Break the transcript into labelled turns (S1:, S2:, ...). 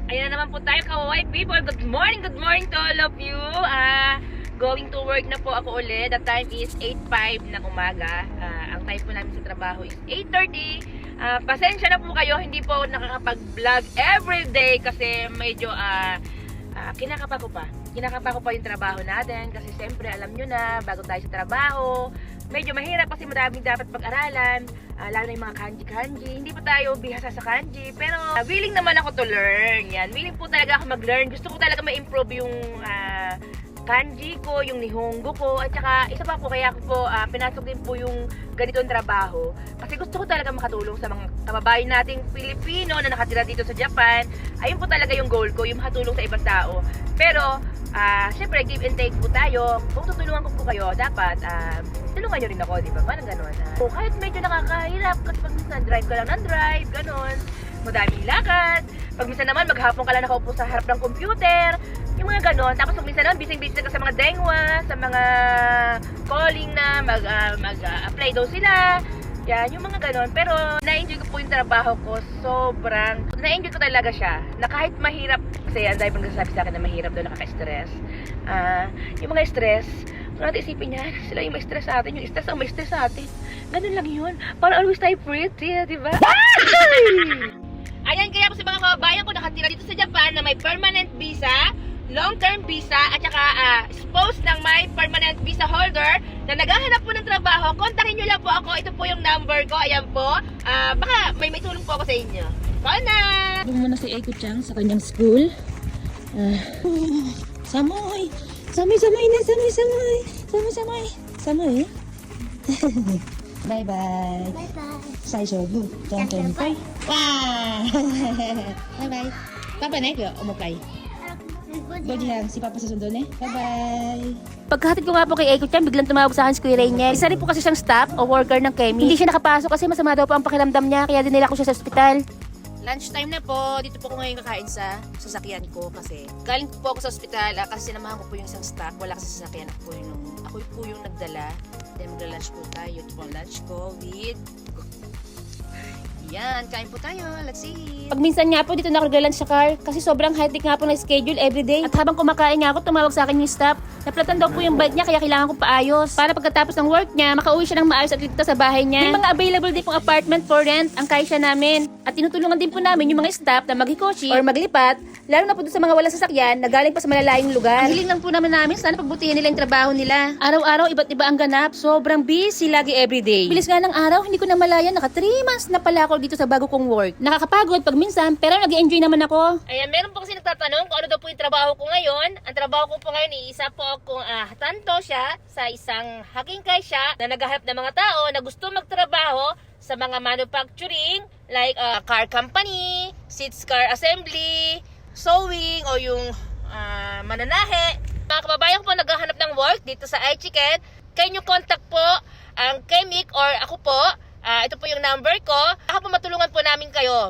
S1: Ayan na naman po tayo, Kawaway people. Good morning to all of you. Going to work na po ako ulit. The time is 8:05 ng umaga. Ang time po namin sa trabaho is 8:30. Pasensya na po kayo, hindi po ako nakakapag-vlog everyday kasi medyo kinakapa ko pa. Kinakapa ko pa yung trabaho natin kasi siyempre alam nyo na, bago tayo sa trabaho, medyo mahirap kasi madaming dapat pag-aralan, lalo na yung mga kanji-kanji. Hindi pa tayo bihasa sa kanji, pero willing naman ako to learn. Yan, willing po talaga ako mag-learn. Gusto ko talaga ma-improve yung kanji ko, yung nihongo ko, at saka isa pa po kaya ako po pinasok din po yung ganitong trabaho kasi gusto ko talaga makatulong sa mga kababayan nating Pilipino na nakatira dito sa Japan. Ayun po talaga yung goal ko, yung makatulong sa ibang tao. Pero syempre give and take po tayo. Kung tutulungan ko po kayo, dapat tulungan nyo rin ako, di ba? Parang ganon. Kahit medyo nakakahirap kasi pag minsan drive ka lang ng drive, ganon, madaming lakad. Pag minsan naman maghapon ka lang nakaupo sa harap ng computer, yung mga ganon. Tapos pag minsan naman busy-busy ka sa mga dengwa, sa mga calling na mag-apply daw sila. Yan, yung mga ganon. Pero na-enjoy ko po yung trabaho ko. Sobrang na-enjoy ko talaga siya. Na kahit mahirap, kasi ang dahil pang nagsasabi sa akin na mahirap daw, nakaka-stress. Yung mga stress, kung natin isipin niya, sila yung may stress sa atin, yung stress ang may stress sa atin. Ganun lang yun. Para always tayo pretty, di ba? Ayan, kaya po sa mga kababayan ko nakatira dito sa Japan na may permanent visa, long-term visa, at saka spouse ng may permanent visa holder na naghahanap po ng trabaho, kontakin nyo lang po ako. Ito po yung number ko. Ayan po. Baka may tulong po ako sa inyo. Call na!
S2: Doon muna si Eiko-chan sa kanyang school. Samoy! Samoy na! Samoy! Bye-bye!
S3: Bye-bye.
S2: 最初グー、じゃんけんぽい。わーバイバイ。Papa na ikaw, umukay. Body lang, si Papa susundo na. Bye-bye.
S4: Pagkahatid ko nga po kay Eiko-chan, biglang tumawag sa akin si Kuya Rainiel. Isa rin po kasi siyang staff o worker ng Kemi. Hindi siya nakapasok kasi masama daw po ang pakiramdam niya, kaya dinala ko siya sa ospital.
S1: Lunchtime na po. Dito po ako ngayon kakain sa sasakyan ko kasi galing po ako sa ospital kasi sinamahan ko po yung isang staff. Wala kasi sa sasakyan ako po yung nagdala. Then magla-lunch po tayo. Ito po ang lunch ko with... Yan, kain po tayo. Let's see.
S4: Pag minsan nga po dito na ako nagla-lunch sa car kasi sobrang hectic nga po ng schedule everyday. At habang kumakain nga ako, tumawag sa akin yung staff. Naplatan daw po yung bike niya kaya kailangan ko paayos. Para pagkatapos ng work niya, makauwi siya ng maayos at ligtas sa bahay niya. May mga available din pong apartment for rent ang kaisya namin. At tinutulungan din po namin yung mga staff na maghikoshi or maglipat, lalo na po doon sa mga walang sasakyan na galing pa sa malalayong lugar. Ang hiling lang po namin sana pagbutihin nila yung trabaho nila. Araw-araw iba't iba ang ganap, sobrang busy lagi everyday. Bilis nga ng araw, hindi ko na malaya, naka 3 months na pala ako dito sa bago kong work. Nakakapagod pag minsan, pero nag-enjoy naman ako.
S1: Ayan, meron po kasi nagtatanong kung ano daw po yung trabaho ko ngayon. Ang trabaho ko po ngayon, isa po akong tanto siya sa isang haging kaisya na naghahanap ng mga tao na gusto magtrabaho sa mga manufacturing like car company, seats car assembly, sewing o yung mananahe. Mga kababayan ko po naghahanap ng work dito sa iChicken. Kayo nyo contact po ang Kemik or ako po. Ito po yung number ko. Ako po matulungan po namin kayo.